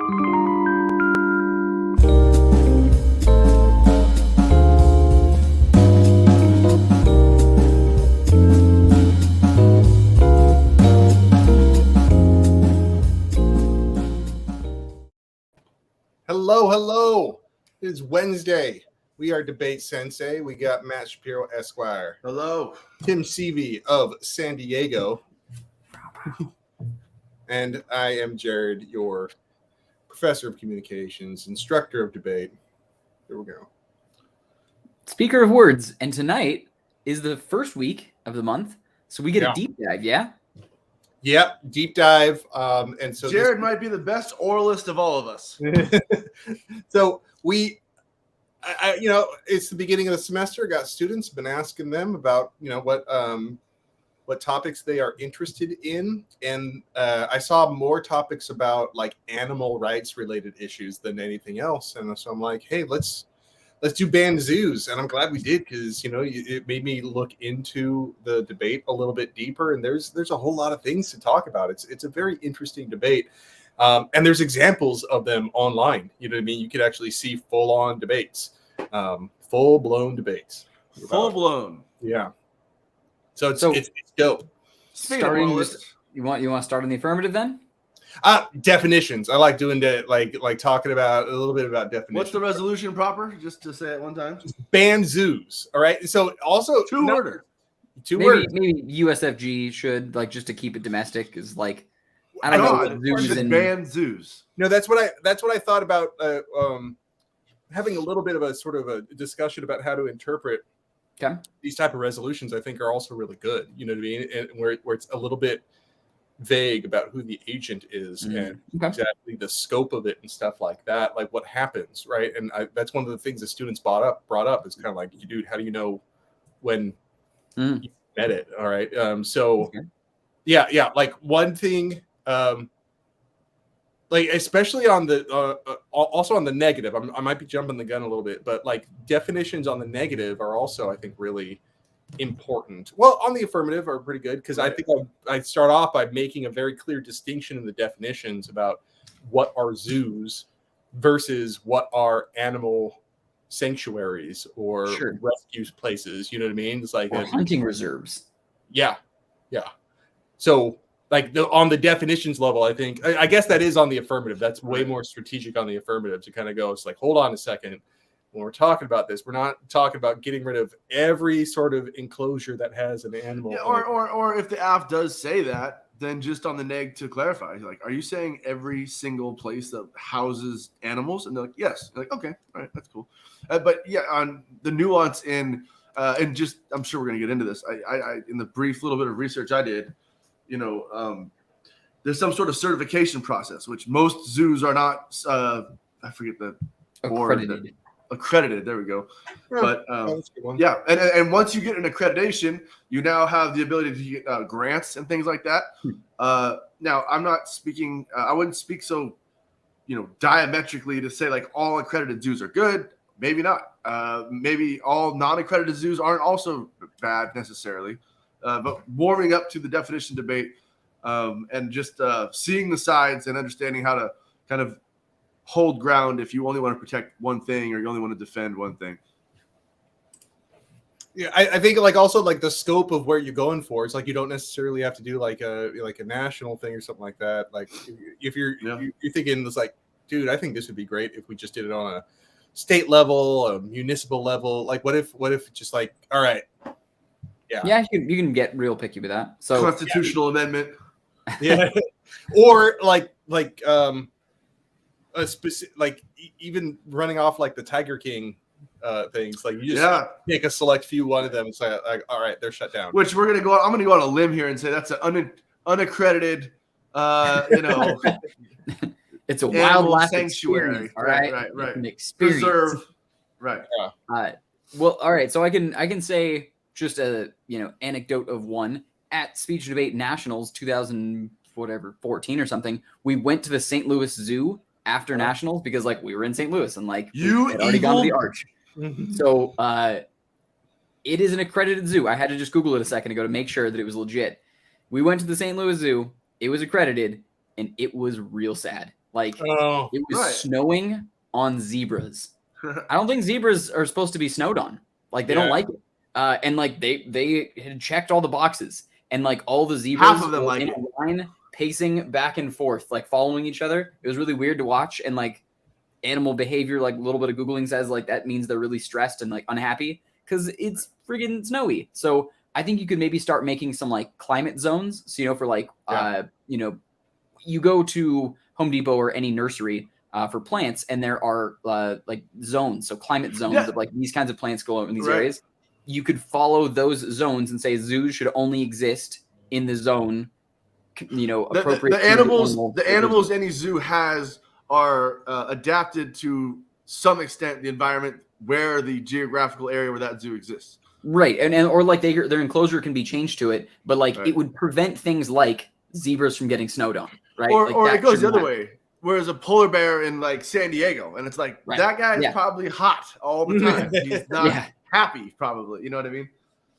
Hello. It is Wednesday. We are DebateSensei. We got Matt Shapiro, Esquire. Hello. Tim Seavey of San Diego. And I am Jared, your professor of communications, instructor of debate. There we go. Speaker of words, and tonight is the first week of the month, so we get a deep dive, yeah? Yep, deep dive. And so Jared might be the best oralist of all of us. So I it's the beginning of the semester. Got students, been asking them about, what topics they are interested in. And I saw more topics about like animal rights related issues than anything else. And so I'm like, hey, let's do banned zoos. And I'm glad we did, because, it made me look into the debate a little bit deeper. And there's a whole lot of things to talk about. It's a very interesting debate. And there's examples of them online. You know what I mean? You could actually see full-on debates, full-blown debates. Full-blown. Yeah. So it's dope. You want to start on the affirmative then? Definitions. I like doing that, like talking about a little bit about definitions. What's the resolution proper? Just to say it one time. Just ban zoos. All right. So also two words. Maybe USFG should, like, just to keep it domestic, is like, I don't know. Zoos and ban zoos. No, that's what I thought about. Having a little bit of a sort of a discussion about how to interpret these type of resolutions. I think are also really good. You know what I mean? And where it's a little bit vague about who the agent is and exactly the scope of it and stuff like that, like what happens, right? And that's one of the things the students brought up is kind of like, dude, how do you know when you met it? All right. Like one thing, like especially on the also on the negative, I might be jumping the gun a little bit, but like definitions on the negative are also, I think, really important. Well, on the affirmative are pretty good, because I think I start off by making a very clear distinction in the definitions about what are zoos versus what are animal sanctuaries or rescue places. You know what I mean? It's like hunting reserves. Yeah. So like on the definitions level, I think I guess that is on the affirmative. That's way more strategic on the affirmative to kind of go, it's like, hold on a second. When we're talking about this, we're not talking about getting rid of every sort of enclosure that has an animal. Yeah, or if the app does say that, then just on the neg to clarify, like, are you saying every single place that houses animals? And they're like, yes. You're like, okay, all right, that's cool. But yeah, on the nuance in and just, I'm sure we're gonna get into this. I in the brief little bit of research I did, there's some sort of certification process, which most zoos are not. I forget the word. Accredited. There we go. But and once you get an accreditation, you now have the ability to get grants and things like that. Now, I'm not speaking. I wouldn't speak so, diametrically to say like all accredited zoos are good. Maybe not. Maybe all non-accredited zoos aren't also bad necessarily. But warming up to the definition debate and just seeing the sides and understanding how to kind of hold ground if you only want to protect one thing or you only want to defend one thing. Yeah, I think like also like the scope of where you're going for. It's like you don't necessarily have to do like a national thing or something like that. Like if you're thinking it's like, dude, I think this would be great if we just did it on a state level, a municipal level. Like what if just like, all right, yeah, you can get real picky with that. So constitutional amendment, or like a specific, like even running off like the Tiger King things, like you just take a select few one of them and say like, all right, they're shut down. Which I'm gonna go on a limb here and say that's an unaccredited it's a wildlife sanctuary. Right. An experience. Reserve. Right. Well, all right. So I can say just a anecdote of one at Speech Debate Nationals 2014 or something. We went to the St. Louis Zoo after Nationals because like we were in St. Louis and like you had already gone to the Arch. So it is an accredited zoo. I had to just Google it a second ago to make sure that it was legit. We went to the St. Louis Zoo. It was accredited, and it was real sad. Like Oh, it was snowing on zebras. I don't think zebras are supposed to be snowed on. Like they don't like it. And like they had checked all the boxes, and like all the zebras Half of them were like in it. a line pacing back and forth, like following each other. It was really weird to watch. And like animal behavior, like a little bit of Googling says like that means they're really stressed and like unhappy because it's friggin' snowy. So I think you could maybe start making some like climate zones. So, you know, for like, you know, you go to Home Depot or any nursery for plants, and there are like zones, so climate zones of like these kinds of plants go in these areas. You could follow those zones and say zoos should only exist in the zone, you know, appropriate. The animals any zoo has are adapted to some extent the environment where the geographical area where that zoo exists. Right, and or like their enclosure can be changed to it, but like it would prevent things like zebras from getting snowed on, right? Or it goes the other way. Whereas a polar bear in like San Diego, and it's like that guy is probably hot all the time. He's not happy, probably. You know what I mean?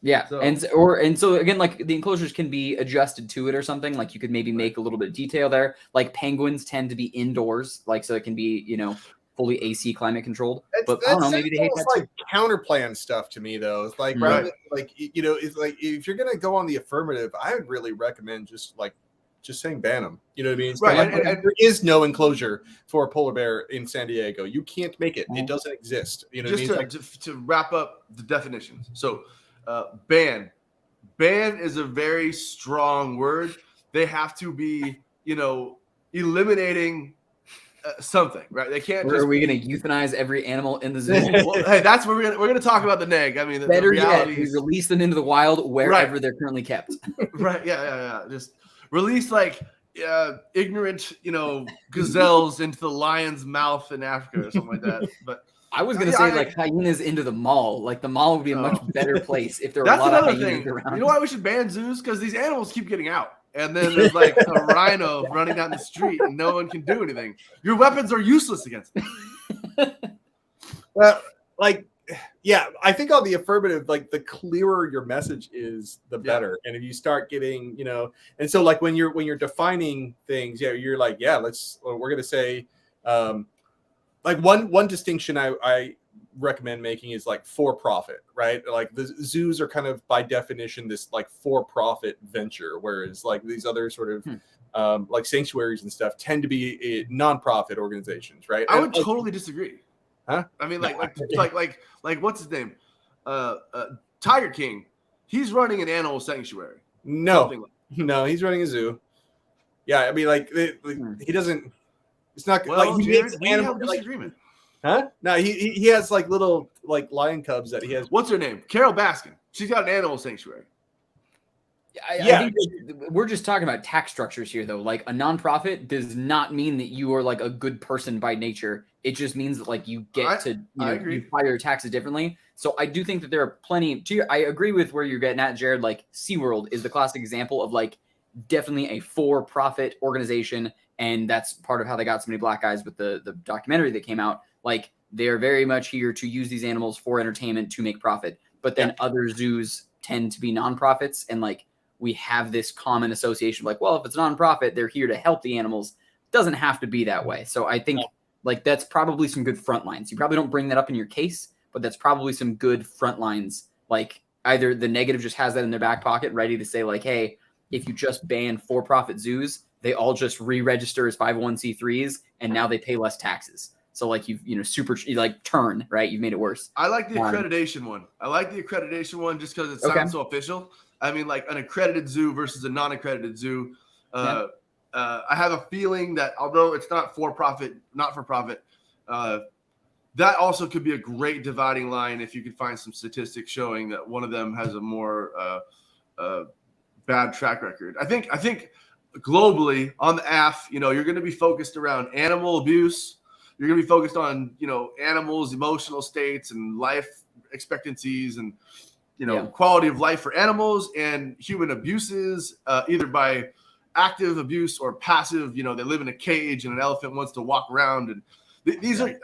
Yeah, so. and so again, like the enclosures can be adjusted to it or something. Like you could maybe make a little bit of detail there. Like penguins tend to be indoors, like so it can be, you know, fully AC climate controlled. But I don't know, maybe they hate that like too. Counterplan stuff to me though. It's like rather than, like, you know, it's like if you're gonna go on the affirmative, I would really recommend just saying ban them. You know what I mean? Right. And there is no enclosure for a polar bear in San Diego. You can't make it. It doesn't exist. You know just what I mean? To wrap up the definitions. So ban is a very strong word. They have to be, you know, eliminating something, right? They can't. Are we going to euthanize every animal in the zoo? Well, hey, that's where we're gonna talk about the neg. I mean, better yet, we release them into the wild wherever they're currently kept. Right? Yeah. Just release like ignorant, you know, gazelles into the lion's mouth in Africa or something like that. But I was gonna say like hyenas into the mall. Like the mall would be a much better place if there were a lot of hyenas around. You know why we should ban zoos? Because these animals keep getting out. And then there's like a rhino running down the street and no one can do anything. Your weapons are useless against them. Well, like, yeah, I think on the affirmative, like the clearer your message is, the better. And if you start getting, you know, and so like when you're defining things, you're like, we're gonna say, like one distinction I recommend making is like for profit, right? Like the zoos are kind of by definition this like for profit venture, whereas like these other sort of like sanctuaries and stuff tend to be non-profit organizations, right? I would totally disagree. Huh? I mean, like what's his name? Tiger King. He's running an animal sanctuary. No, he's running a zoo. Yeah, I mean, like he doesn't. It's not like he makes animal disagreement. Huh? No, he has like little like lion cubs that he has. What's her name? Carol Baskin. She's got an animal sanctuary. I think we're just talking about tax structures here, though. Like a nonprofit does not mean that you are like a good person by nature. It just means that like you get you file your taxes differently. So I do think that there are plenty. I agree with where you're getting at, Jared. Like SeaWorld is the classic example of like definitely a for-profit organization, and that's part of how they got so many black eyes with the documentary that came out. Like they're very much here to use these animals for entertainment to make profit. But then other zoos tend to be nonprofits, and like we have this common association of like, well, if it's a nonprofit, they're here to help the animals. It doesn't have to be that way. So I think like that's probably some good front lines. You probably don't bring that up in your case, but that's probably some good front lines. Like either the negative just has that in their back pocket ready to say like, hey, if you just ban for-profit zoos, they all just re-register as 501c3s and now they pay less taxes. So like you turn, right? You've made it worse. I like the accreditation one. I like the accreditation one just because it sounds so official. I mean, like an accredited zoo versus a non-accredited zoo. I have a feeling that although it's not for-profit, not-for-profit, that also could be a great dividing line if you could find some statistics showing that one of them has a more bad track record. I think globally on the AF, you know, you're going to be focused around animal abuse. You're going to be focused on, you know, animals' emotional states and life expectancies and, you know, quality of life for animals and human abuses, either by active abuse or passive. You know, they live in a cage and an elephant wants to walk around. And these are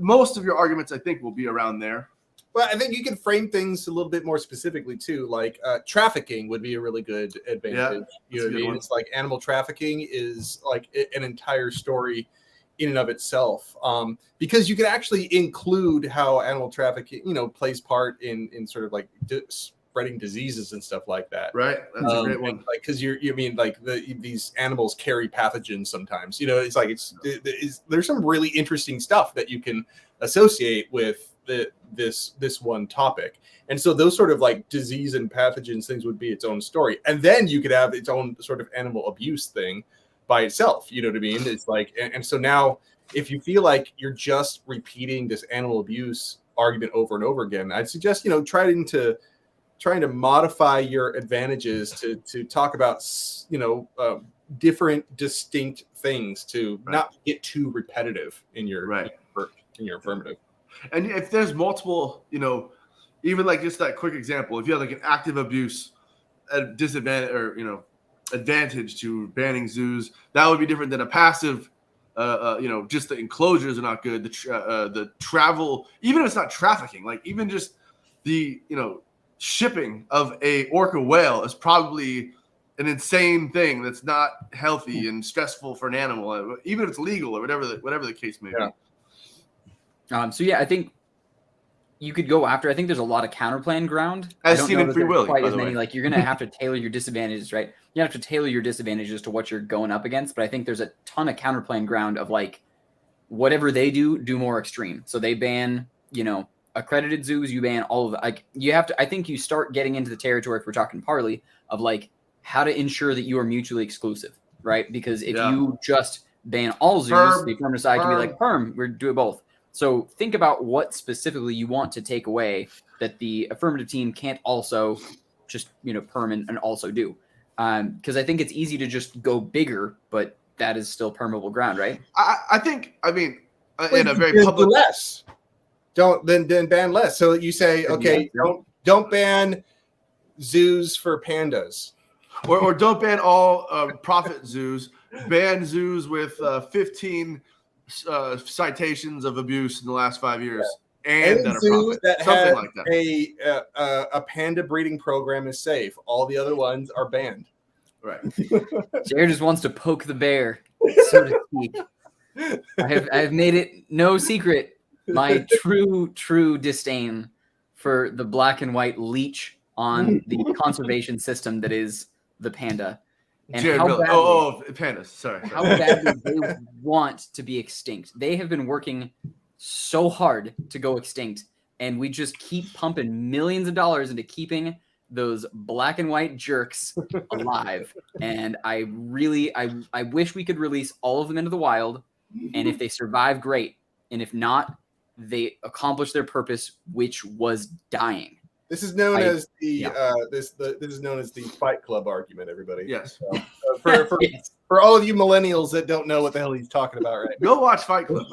most of your arguments, I think, will be around there. Well, I think you can frame things a little bit more specifically too. Like trafficking would be a really good advantage. You know what I mean? It's like animal trafficking is like an entire story in and of itself, because you could actually include how animal trafficking, plays part in sort of like spreading diseases and stuff like that. Right, that's a great one. Like, because these animals carry pathogens sometimes. It's like there's some really interesting stuff that you can associate with this one topic, and so those sort of like disease and pathogens things would be its own story, and then you could have its own sort of animal abuse thing by itself. You know what I mean? It's like, and so now if you feel like you're just repeating this animal abuse argument over and over again, I'd suggest trying to modify your advantages to talk about different distinct things to not get too repetitive in your affirmative. And if there's multiple, even like just that quick example, if you have like an active abuse at disadvantage or advantage to banning zoos, that would be different than a passive. Just the enclosures are not good. The travel, even if it's not trafficking, like even just the shipping of a orca whale is probably an insane thing that's not healthy and stressful for an animal, even if it's legal or whatever the case may be. So yeah, I think you could go after. I think there's a lot of counterplan ground. As seen in Free Willy, quite as many. Like you're gonna have to tailor your disadvantages, right? You have to tailor your disadvantages to what you're going up against. But I think there's a ton of counterplan ground of like whatever they do more extreme. So they ban, accredited zoos. You ban all of the, like you have to. I think you start getting into the territory, if we're talking parley, of like how to ensure that you are mutually exclusive, right? Because if you just ban all zoos, the affirmative side can be like perm. We're doing both. So think about what specifically you want to take away that the affirmative team can't also just, perm and also do. Because I think it's easy to just go bigger, but that is still permeable ground, right? I mean, in a very public... less. Then ban less. So you say, okay, don't ban zoos for pandas. Or don't ban all profit zoos. Ban zoos with 15... citations of abuse in the last 5 years, and that zoos that something like that. A panda breeding program is safe. All the other ones are banned. Right. Jared just wants to poke the bear, so to speak. I have made it no secret my true disdain for the black and white leech on the conservation system that is the panda. And Jared how badly, pandas. Sorry. How badly they want to be extinct. They have been working so hard to go extinct, and we just keep pumping millions of dollars into keeping those black and white jerks alive. And I wish we could release all of them into the wild, and if they survive, great. And if not, they accomplish their purpose, which was dying. This is known as this is known as the Fight Club argument, everybody. Yes. So, for all of you millennials that don't know what the hell he's talking about, right? Go watch Fight Club.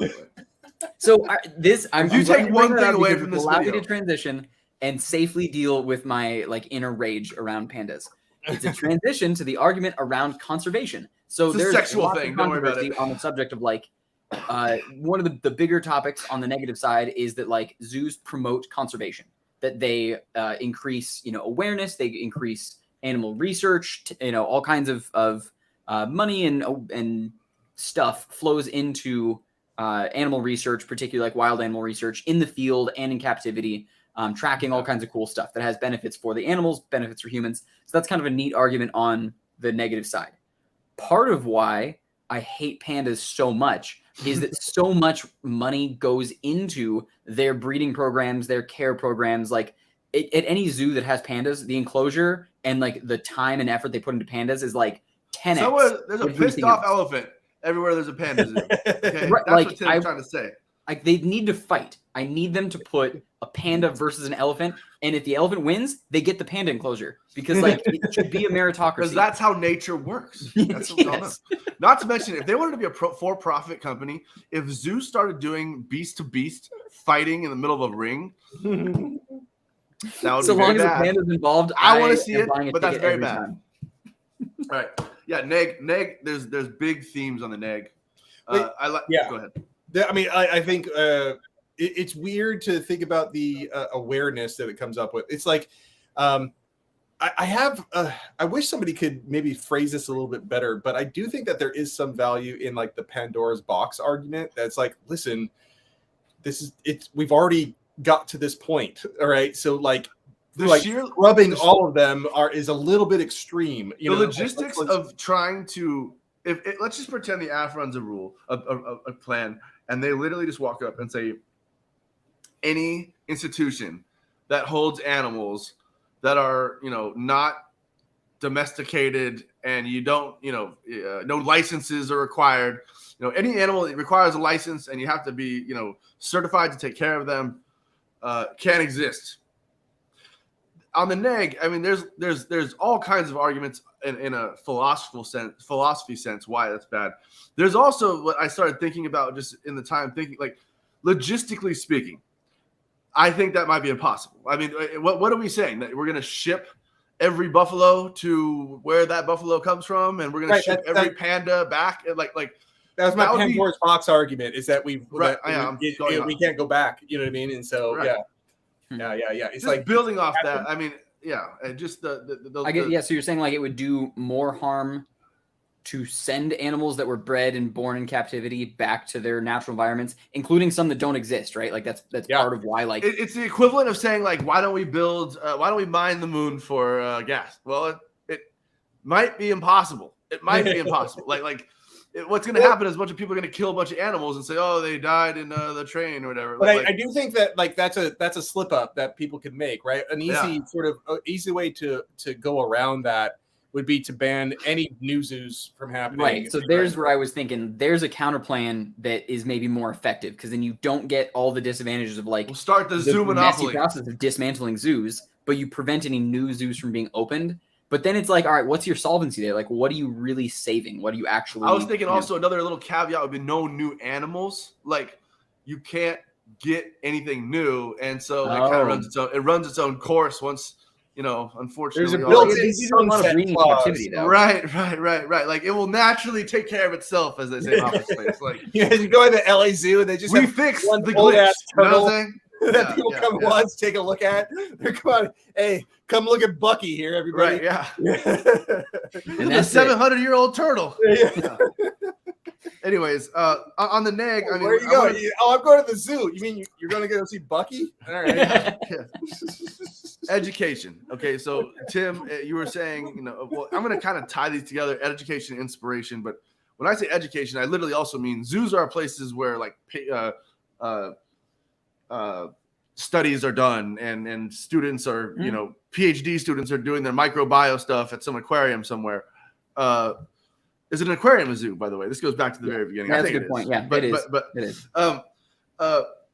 So you take one thing away from this allow video, me to transition and safely deal with my inner rage around pandas. It's a transition to the argument around conservation. So it's there's a sexual thing. Don't worry about it. On the subject of one of the bigger topics on the negative side is that zoos promote conservation. That they increase, awareness, they increase animal research, all kinds of money and stuff flows into animal research, particularly wild animal research in the field and in captivity, tracking all kinds of cool stuff that has benefits for the animals, benefits for humans. So that's kind of a neat argument on the negative side. Part of why I hate pandas so much is that so much money goes into their breeding programs, their care programs. At any zoo that has pandas, the enclosure and the time and effort they put into pandas is 10x. There's a pissed off elephant everywhere. There's a panda zoo. Okay? Right, that's what Tim's trying to say. They need to fight. I need them to put a panda versus an elephant, and if the elephant wins, they get the panda enclosure because it should be a meritocracy. Because that's how nature works. That's what we all know. Not to mention, if they wanted to be a for-profit company, if zoos started doing beast-to-beast fighting in the middle of a ring, that would so be long very as bad. the panda's involved, I want to see it, but that's very bad. Time. All right, yeah, neg. There's big themes on the neg. Go ahead. I mean, I think it's weird to think about the awareness that it comes up with. It's I wish somebody could maybe phrase this a little bit better, but I do think that there is some value in like the Pandora's Box argument. That's like, listen, we've already got to this point. All right. So like scrubbing all of them is a little bit extreme. The logistics of trying to, let's just pretend the AF runs a plan, and they literally just walk up and say, any institution that holds animals that are, not domesticated, and you don't, no licenses are required. Any animal that requires a license and you have to be, certified to take care of them, can't exist. On the neg, I mean, there's all kinds of arguments in a philosophy sense why that's bad. There's also what I started thinking about just in the time thinking, like, logistically speaking, I think that might be impossible. I mean, what are we saying? That we're going to ship every buffalo to where that buffalo comes from, and we're going to ship every panda back? Like that was my Pandora's Box argument, is that we can't go back. You know what I mean? And so yeah. It's just like building off that. I mean, yeah, and just the So you're saying like it would do more harm to send animals that were bred and born in captivity back to their natural environments, including some that don't exist, right? Like that's part of why, like, it's the equivalent of saying, like, why don't we mine the moon for gas? Well, it might be impossible. It might be impossible. What's going to happen is a bunch of people are going to kill a bunch of animals and say, oh, they died in the train or whatever. But I do think that that's a slip up that people could make, right? An easy way to go around that would be to ban any new zoos from happening. Right. So there's where I was thinking there's a counter plan that is maybe more effective, because then you don't get all the disadvantages of like we'll start the zoo monopoly process of dismantling zoos, but you prevent any new zoos from being opened. But then it's like, all right, what's your solvency there? Like, what are you really saving? What are you actually? I was thinking also another little caveat would be no new animals. Like, you can't get anything new, and so it kind of runs its own course once. Unfortunately, there's a built-in sunset clause. Right. Like, it will naturally take care of itself, as they say in Office Space. Like, you go to the LA Zoo and they just fix the glitch. You know what I'm saying? That people come once, take a look at. They're come on, hey, come look at Bucky here, everybody. Right, yeah. And that's a 700-year-old turtle. Yeah. Anyways, on the neg, I mean, where are you going? I'm going to the zoo. You mean you're going to go see Bucky? All right. Education. Okay, so Tim, you were saying, well, I'm going to kind of tie these together: education and inspiration. But when I say education, I literally also mean zoos are places where like studies are done, and students are, PhD students are doing their microbio stuff at some aquarium somewhere. Is it an aquarium a zoo, by the way? This goes back to the very beginning. That's a good point. Yeah, it is.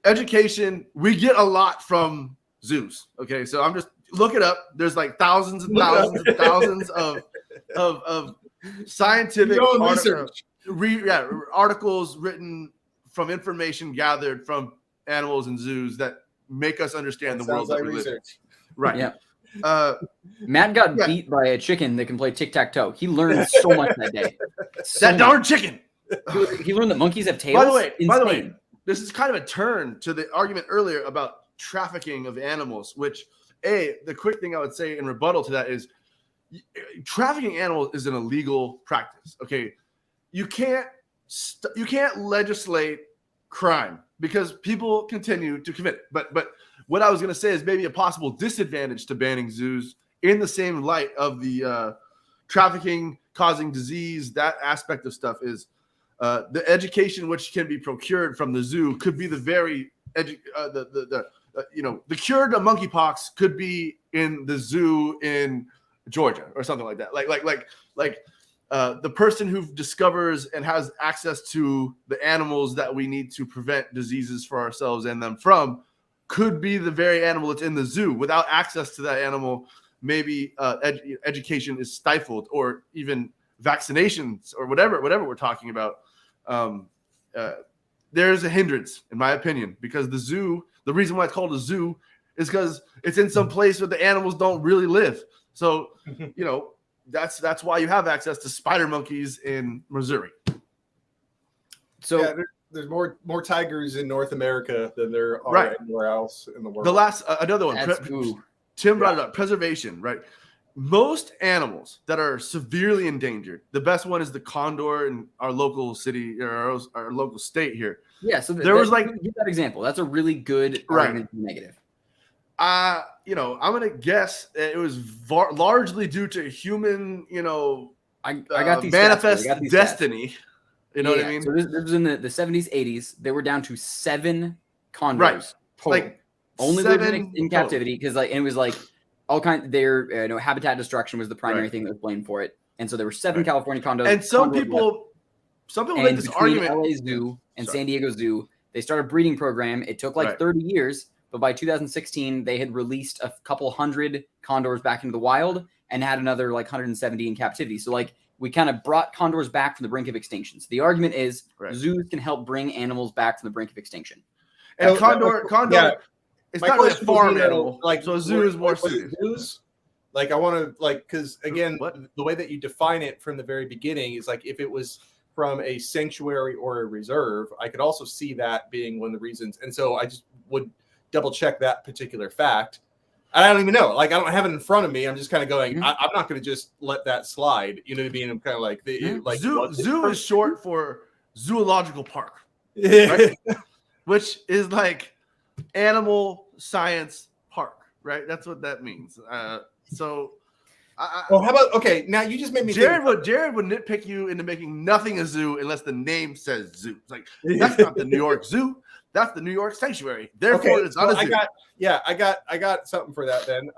Education, we get a lot from zoos. Okay, so I'm just look it up. There's like thousands and thousands and thousands of scientific research. Articles written from information gathered from animals and zoos that make us understand the world that we live in. Right. Yeah. Matt got beat by a chicken that can play tic-tac-toe. He learned so much that day. Darn chicken. He learned that monkeys have tails. By the way, this is kind of a turn to the argument earlier about trafficking of animals, which the quick thing I would say in rebuttal to that is trafficking animals is an illegal practice. Okay. You can't legislate crime because people continue to commit it. But what I was going to say is maybe a possible disadvantage to banning zoos in the same light of the trafficking causing disease. That aspect of stuff is the education which can be procured from the zoo could be the very the cure to monkeypox could be in the zoo in Georgia or something like that. Like the person who discovers and has access to the animals that we need to prevent diseases for ourselves and them from could be the very animal that's in the zoo. Without access to that animal, maybe education is stifled, or even vaccinations or whatever we're talking about. There's a hindrance, in my opinion, because the zoo, the reason why it's called a zoo is because it's in some place where the animals don't really live. So, that's why you have access to spider monkeys in Missouri. So there's more tigers in North America than there are anywhere else in the world. The last another one. Tim brought it up. Preservation, right? most animals that are severely endangered, the best one is the condor in our local city or our local state here. Yeah, so there was like give that example. That's a really good argument to be negative. I'm gonna guess it was largely due to human, I got these manifest destiny. Stats. You know what I mean? So this was in the 70s, 80s. They were down to 7 condors total. Like only lived in captivity because it was like all their habitat destruction was the primary thing that was blamed for it. And so there were 7 California condos. And some people make this argument. LA Zoo and San Diego Zoo, they started a breeding program. It took 30 years, but by 2016, they had released a couple hundred condors back into the wild and had another 170 in captivity. So we kind of brought condors back from the brink of extinction. So the argument is zoos can help bring animals back from the brink of extinction. And condor, it's not really a farm animal. So a zoo is more zoos. I want to because again, the way that you define it from the very beginning is if it was from a sanctuary or a reserve, I could also see that being one of the reasons. And so I just would double check that particular fact. I don't even know. I don't have it in front of me. I'm just kind of going, I'm not going to just let that slide. You know what I mean? I'm kind of zoo is short for zoological park, right? Which is animal science park, right? That's what that means. So how about now you just made me Jared would nitpick you into making nothing a zoo unless the name says zoo. It's that's not the New York Zoo. That's the New York Sanctuary. Therefore, it's not a zoo. I got something for that then.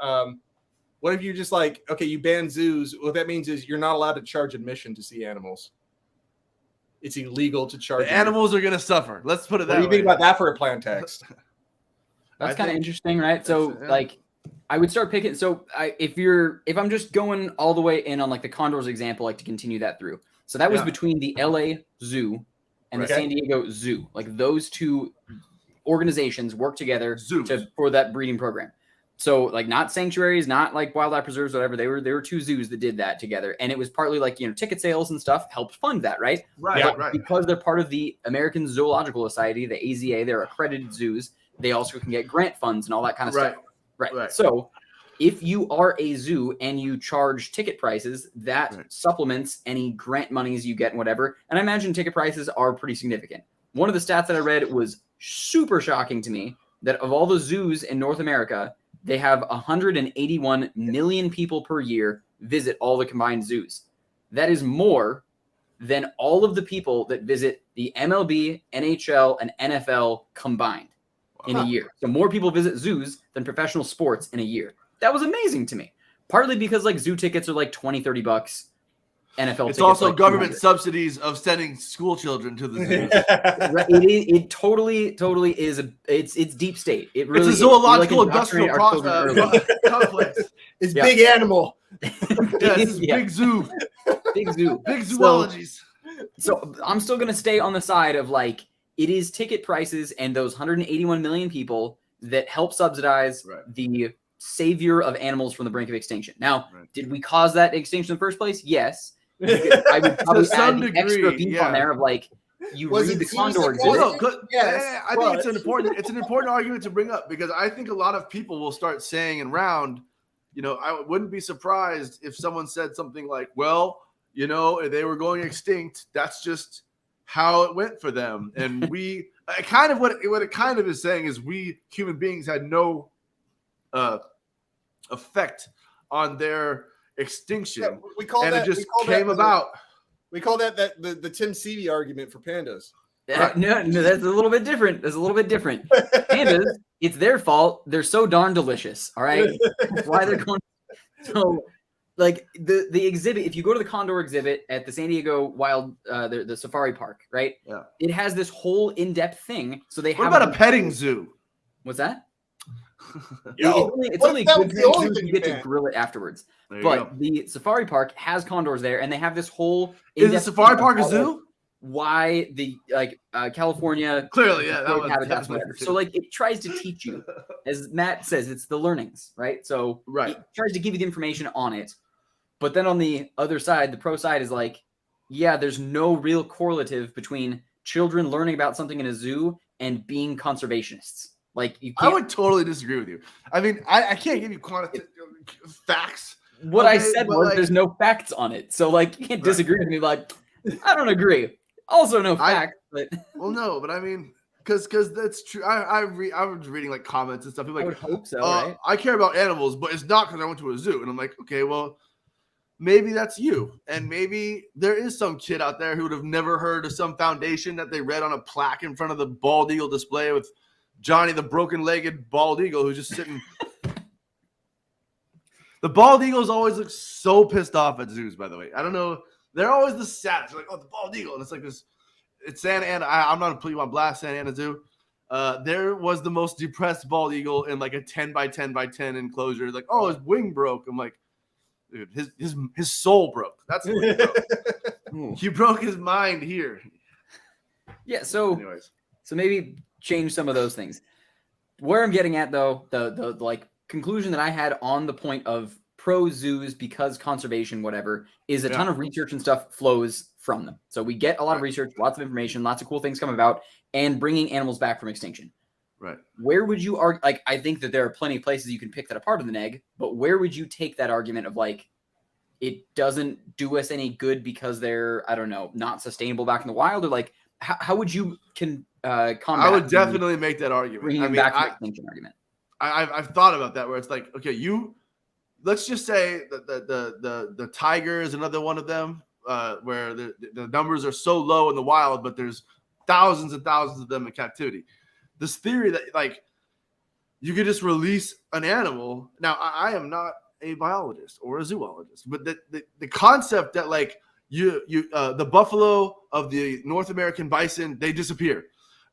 What if you just you ban zoos? What that means is you're not allowed to charge admission to see animals. It's illegal to charge. The animals are going to suffer. Let's put it that way. What do you think about that for a plan text? That's kind of interesting, right? So I would start picking. So if I'm just going all the way in on the condors example, to continue that through. So that was between the LA Zoo and the San Diego Zoo. Those two organizations work together for that breeding program. So not sanctuaries, not wildlife preserves, whatever. They were 2 zoos that did that together, and it was partly ticket sales and stuff helped fund that, right? Right. Because they're part of the American Zoological Society, the AZA, they're accredited zoos. They also can get grant funds and all that kind of stuff. Right. So if you are a zoo and you charge ticket prices, that supplements any grant monies you get and whatever. And I imagine ticket prices are pretty significant. One of the stats that I read was super shocking to me that of all the zoos in North America, they have 181 million people per year visit all the combined zoos. That is more than all of the people that visit the MLB, NHL, and NFL combined in a year. So more people visit zoos than professional sports in a year. That was amazing to me. Partly because like zoo tickets are like $20, $30. NFL it's tickets also like government $200. subsidies of sending school children to the zoos. Right, it totally is. It's deep state. It really it's a zoological is. Like industrial complex. It's big animal. Yes, big zoo. Big zoo. Big zoologies. So I'm still gonna stay on the side of like it is ticket prices and those 181 million people that help subsidize the savior of animals from the brink of extinction. Now, did we cause that extinction in the first place? Yes. I would probably add the extra beef on there of like you read the condor exhibit. I think it's an important argument to bring up because I think a lot of people will start saying and round, I wouldn't be surprised if someone said something like, well, they were going extinct. That's just how it went for them. And we kind of what it kind of is saying is we human beings had no effect on their extinction. Yeah, we call that, it just came about. We call that the Tim Seavey argument for pandas. No, that's a little bit different. Pandas, it's their fault. They're so darn delicious. All right, that's why they're going. So, like the exhibit, if you go to the condor exhibit at the San Diego Wild, the safari park, right? Yeah, it has this whole in-depth thing. So they what about a petting zoo? What's that? Yo, it's only good to get to grill it afterwards. But the safari park has condors there, and they have this whole. Is the safari park a zoo? Why the California clearly habitats whatever. So like it tries to teach you, as Matt says, it's the learnings, right? So it tries to give you the information on it, but then on the other side, the pro side is like, yeah, there's no real correlative between children learning about something in a zoo and being conservationists. Like you can't. I would totally disagree with you. I mean, I can't give you quantitative facts. what I said was there's no facts on it. So like you can't disagree with me. Like I don't agree. Also no facts. But well, no, but I mean, because that's true. I was reading like comments and stuff. People I like, would hope so, right? I care about animals, but it's not because I went to a zoo. And I'm like, okay, well, maybe that's you. And maybe there is some kid out there who would have never heard of some foundation that they read on a plaque in front of the bald eagle display with Johnny the broken-legged bald eagle who's just sitting. The bald eagles always look so pissed off at zoos, by the way. I don't know. They're always the saddest. They're like, oh, the bald eagle. And it's like this. It's Santa Ana. I'm not putting you on blast, Santa Ana Zoo. There was the most depressed bald eagle in like a 10 by 10 by 10 enclosure. Like, oh, his wing broke. I'm like, dude, his soul broke. That's what he broke. He broke his mind here. Yeah. So, so maybe change some of those things. Where I'm getting at, though, the like conclusion that I had on the point of pro zoos because conservation, whatever, is a ton of research and stuff flows from them. So we get a lot of research, lots of information, lots of cool things come about, and bringing animals back from extinction. Right. Where would you argue? Like, I think that there are plenty of places you can pick that apart of the neg, but where would you take that argument of like, it doesn't do us any good because they're, I don't know, not sustainable back in the wild, or like, how would you combat? I would definitely make that argument. Bringing back from extinction argument. I've thought about that where it's like, okay, let's just say that the tiger is another one of them, where the numbers are so low in the wild, but there's thousands and thousands of them in captivity. This theory that like you could just release an animal. Now, I am not a biologist or a zoologist, but the concept that like the buffalo of the North American bison, they disappear,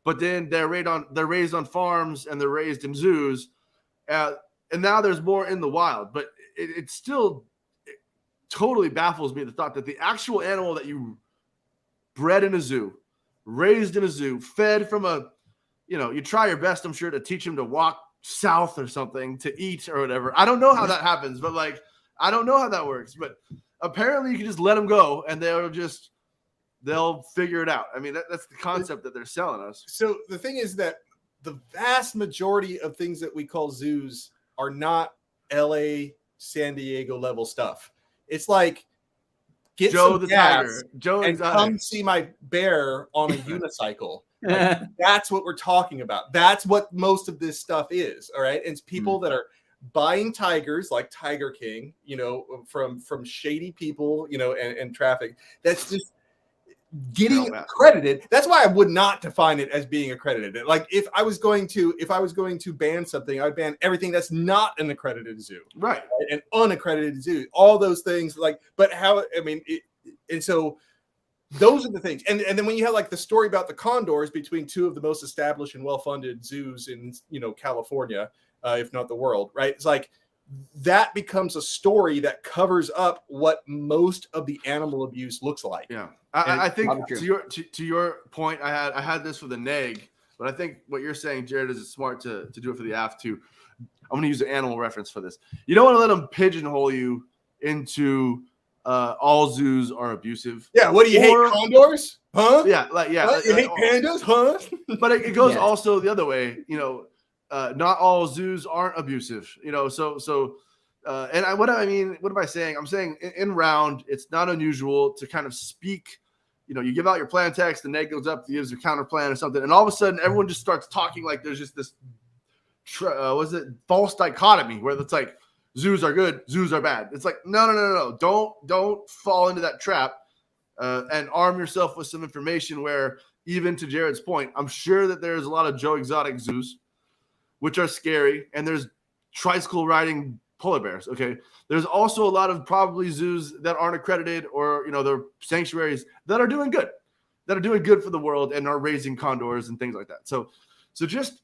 but then they're raised on farms and they're raised in zoos, and now there's more in the wild, but it still totally baffles me the thought that the actual animal that you bred in a zoo, raised in a zoo, fed from you try your best, I'm sure, to teach him to walk south or something, to eat or whatever. I don't know how that happens, but like, I don't know how that works, but apparently you can just let them go and they'll figure it out. I mean, that's the concept that they're selling us. So the thing is that the vast majority of things that we call zoos are not LA, San Diego level stuff. It's like, get Joe some the gas tiger, Joe and Exotic. come see my bear on a unicycle. Like, that's what we're talking about. That's what most of this stuff is. All right. And it's people that are buying tigers like Tiger King, from shady people, and traffic. That's just getting accredited. That's why I would not define it as being accredited. Like if I was going to ban something, I would ban everything that's not an accredited zoo. Right. An unaccredited zoo. All those things and so those are the things. And then when you have like the story about the condors between two of the most established and well-funded zoos in, California, if not the world, right? It's like that becomes a story that covers up what most of the animal abuse looks like. Yeah. I think to your point, I had this for the neg, but I think what you're saying, Jared, is it's smart to do it for the AF too. I'm going to use an animal reference for this. You don't want to let them pigeonhole you into all zoos are abusive. Yeah. What do you hate, condors? Huh? Yeah. You hate pandas? Huh? But it goes also the other way. Not all zoos aren't abusive. And what am I saying? I'm saying in round, it's not unusual to kind of speak. You give out your plan text, the neg goes up, gives your counter plan or something, and all of a sudden everyone just starts talking like there's just this false dichotomy where it's like zoos are good, zoos are bad. It's like no. Don't fall into that trap, and arm yourself with some information where, even to Jared's point, I'm sure that there's a lot of Joe Exotic zoos, which are scary, and there's tricycle riding polar bears. Okay. There's also a lot of probably zoos that aren't accredited or, they're sanctuaries that are doing good for the world and are raising condors and things like that. So just,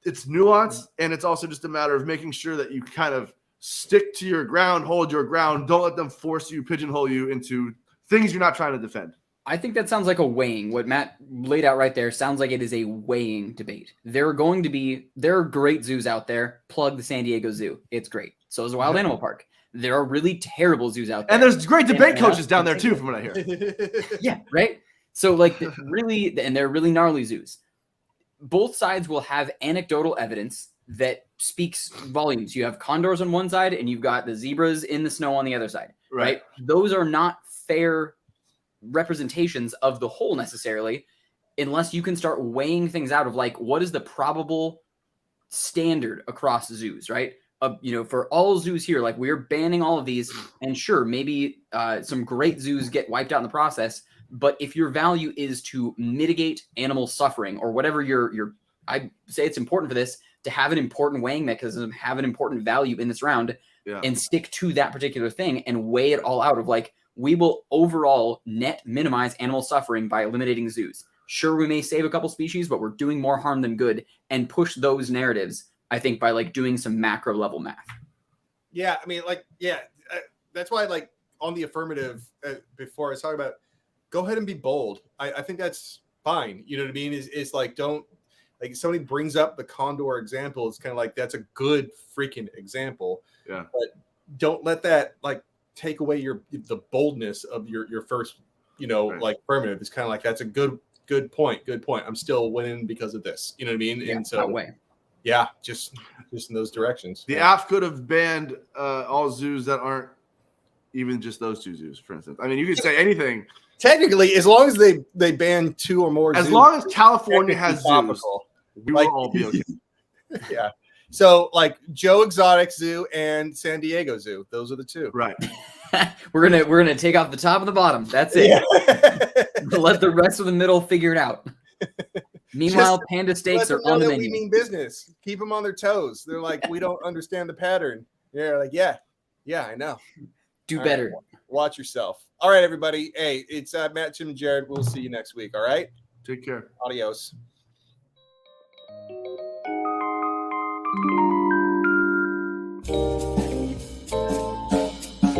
it's nuance, and it's also just a matter of making sure that you kind of stick to your ground, hold your ground. Don't let them force you, pigeonhole you into things you're not trying to defend. I think that sounds like a weighing. What Matt laid out right there sounds like it is a weighing debate. There are great zoos out there. Plug the San Diego Zoo. It's great. So is the Wild Animal Park. There are really terrible zoos out there. And there's great debate coaches down there too, from what I hear. Yeah, right? So they're really gnarly zoos. Both sides will have anecdotal evidence that speaks volumes. You have condors on one side and you've got the zebras in the snow on the other side, right? Those are not fair representations of the whole necessarily, unless you can start weighing things out of like, what is the probable standard across zoos, right? For all zoos here, like we're banning all of these, and sure, maybe some great zoos get wiped out in the process. But if your value is to mitigate animal suffering or whatever I say it's important for this to have an important weighing mechanism, have an important value in this round, and stick to that particular thing and weigh it all out of like, we will overall net minimize animal suffering by eliminating zoos. Sure, we may save a couple species, but we're doing more harm than good, and push those narratives, I think, by like doing some macro level math. Yeah, I mean, that's why, like, on the affirmative before I was talking about, go ahead and be bold. I think that's fine. You know what I mean? It's like, don't, like, somebody brings up the condor example. It's kind of like, that's a good freaking example. Yeah. But don't let that like take away the boldness of your first, like affirmative. It's kind of like, that's a good point. I'm still winning because of this. You know what I mean? Yeah, and so that way. Yeah, just in those directions. The app could have banned all zoos that aren't even just those two zoos, for instance. I mean, you could say anything. Technically, as long as they ban 2 or more as zoos. As long as California has zoos, we will all be okay. Yeah. So, like, Joe Exotic Zoo and San Diego Zoo. Those are the 2. Right. We're gonna take off the top and the bottom. That's it. Yeah. Let the rest of the middle figure it out. Meanwhile, panda steaks are on the menu. We mean business. Keep them on their toes. They're like, we don't understand the pattern. Yeah, like, yeah, I know. Do all better. Right, watch yourself. All right, everybody. Hey, it's Matt, Jim, and Jared. We'll see you next week. All right. Take care. Adios.